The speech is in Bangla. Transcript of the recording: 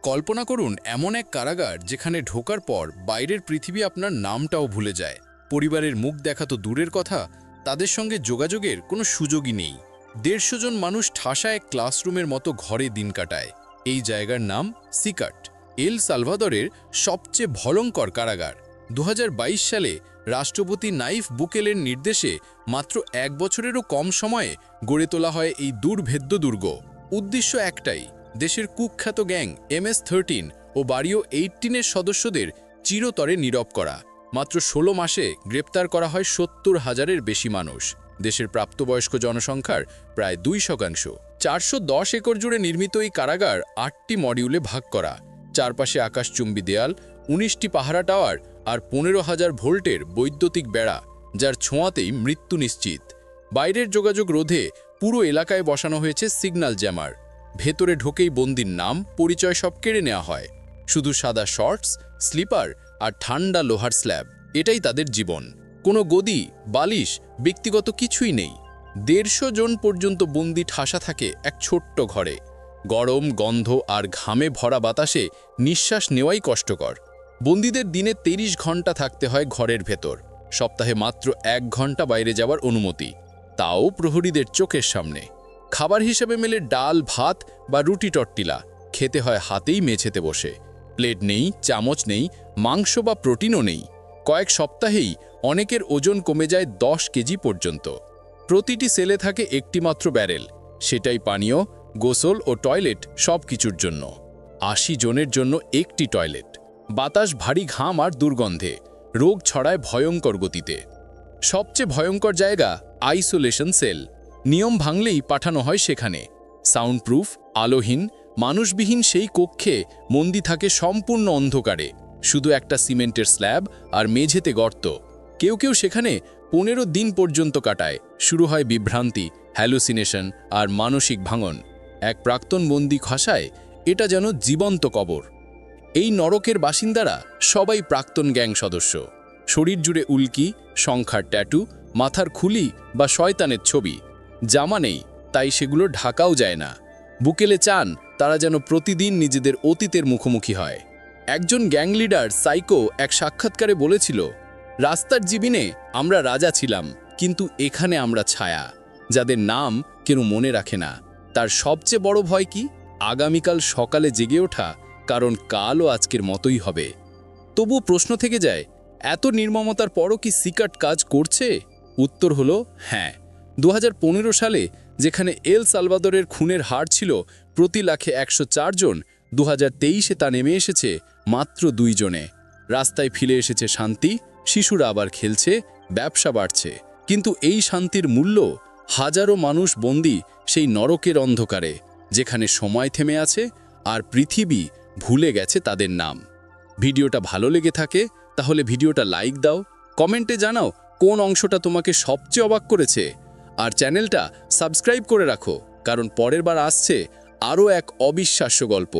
কল্পনা করুন এমন এক কারাগার যেখানে ঢোকার পর বাইরের পৃথিবী আপনার নামটাও ভুলে যায়। পরিবারের মুখ দেখা তো দূরের কথা, তাদের সঙ্গে যোগাযোগের কোনো সুযোগই নেই। ১৫০ জন মানুষ ঠাসা এক ক্লাসরুমের মতো ঘরে দিন কাটায়। এই জায়গার নাম সিকাট, এল সালভাদরের সবচেয়ে ভয়ঙ্কর কারাগার। ২০২২ সালে রাষ্ট্রপতি নাইফ বুকেলের নির্দেশে মাত্র ১ বছরেরও কম সময়ে গড়ে তোলা হয় এই দুর্ভেদ্য দুর্গ। উদ্দেশ্য একটাই, দেশের কুখ্যাত গ্যাং MS-13 ও বাড়িও 18-এর সদস্যদের চিরতরে নীরব করা। মাত্র ১৬ মাসে গ্রেপ্তার করা হয় ৭০,০০০-এর বেশি মানুষ। দেশের প্রাপ্তবয়স্ক জনসংখ্যার প্রায় ২%। ৪১০ একর জুড়ে নির্মিত এই কারাগার ৮টি মডিউলে ভাগ করা। চারপাশে আকাশচুম্বী দেয়াল, ১৯টি পাহারা টাওয়ার আর ১৫,০০০ ভোল্টের বৈদ্যুতিক বেড়া, যার ছোঁয়াতেই মৃত্যু নিশ্চিত। বাইরের যোগাযোগ রোধে পুরো এলাকায় বসানো হয়েছে সিগন্যাল জ্যামার। ভেতরে ঢোকেই বন্দির নাম, পরিচয় সব কেড়ে নেওয়া হয়। শুধু সাদা শর্টস, স্লিপার আর ঠান্ডা লোহার স্ল্যাব, এটাই তাদের জীবন। কোনো গদি, বালিশ, ব্যক্তিগত কিছুই নেই। ১৫০ জন পর্যন্ত বন্দি ঠাসা থাকে এক ছোট্ট ঘরে। গরম, গন্ধ আর ঘামে ভরা বাতাসে নিঃশ্বাস নেওয়াই কষ্টকর। বন্দীদের দিনে ৩০ ঘন্টা থাকতে হয় ঘরের ভেতর। সপ্তাহে মাত্র ১ ঘন্টা বাইরে যাওয়ার অনুমতি, তাও প্রহরীদের চোখের সামনে। খাবার হিসেবে মেলে ডাল, ভাত বা রুটি টট্টিলা, খেতে হয় হাতেই মেঝেতে বসে। প্লেট নেই, চামচ নেই, মাংস বা প্রোটিনও নেই। কয়েক সপ্তাহেই অনেকের ওজন কমে যায় ১০ কেজি পর্যন্ত। প্রতিটি সেলে থাকে একটি মাত্র ব্যারেল, সেটাই পানীয়, গোসল ও টয়লেট সব কিছুর জন্য। ৮০ জনের জন্য একটি টয়লেট। বাতাস ভারী ঘাম আর দুর্গন্ধে, রোগ ছড়ায় ভয়ঙ্কর গতিতে। সবচেয়ে ভয়ঙ্কর জায়গা আইসোলেশন সেল। নিয়ম ভাঙলেই পাঠানো হয় সেখানে। সাউন্ডপ্রুফ, আলোহীন, মানুষবিহীন সেই কক্ষে বন্দী থাকে সম্পূর্ণ অন্ধকারে। শুধু একটা সিমেন্টের স্ল্যাব আর মেঝেতে গর্ত। কেউ কেউ সেখানে ১৫ দিন পর্যন্ত কাটায়। শুরু হয় বিভ্রান্তি, হ্যালুসিনেশন আর মানসিক ভাঙন। এক প্রাক্তন বন্দী ভাষায়, এটা যেন জীবন্ত কবর। এই নরকের বাসিন্দারা সবাই প্রাক্তন গ্যাং সদস্য। শরীর জুড়ে উল্কি, সংখ্যার ট্যাটু, মাথার খুলি বা শয়তানের ছবি। জামা নেই, তাই সেগুলো ঢাকাও যায় না। বুকেলে চান তারা যেন প্রতিদিন নিজেদের অতীতের মুখোমুখি হয়। একজন গ্যাং লিডার সাইকো এক সাক্ষাৎকারে বলেছিল, রাস্তার জীবনে আমরা রাজা ছিলাম, কিন্তু এখানে আমরা ছায়া, যাদের নাম কেউ মনে রাখে না। তার সবচেয়ে বড় ভয় কি? আগামীকাল সকালে জেগে ওঠা, কারণ কালও আজকের মতোই হবে। তবু প্রশ্ন থেকে যায়, এত নির্মমতার পরও কি সিকাট কাজ করছে? উত্তর হলো হ্যাঁ। ২০১৫ সালে যেখানে এল সালভাদরের খুনের হার ছিল প্রতি লাখে ১০৪ জন, ২০২৩-এ তা নেমে এসেছে মাত্র ২ জনে। রাস্তায় ফিরে এসেছে শান্তি, শিশুরা আবার খেলছে, ব্যবসা বাড়ছে। কিন্তু এই শান্তির মূল্য হাজারো মানুষ বন্দী সেই নরকের অন্ধকারে, যেখানে সময় থেমে আছে আর পৃথিবী ভুলে গেছে তাদের নাম। ভিডিওটা ভালো লেগে থাকে তাহলে ভিডিওটা লাইক দাও, কমেন্টে জানাও কোন অংশটা তোমাকে সবচেয়ে অবাক করেছে। আর চ্যানেলটা সাবস্ক্রাইব করে রাখো, কারণ পরের বার আসছে আরও এক অবিশ্বাস্য গল্প।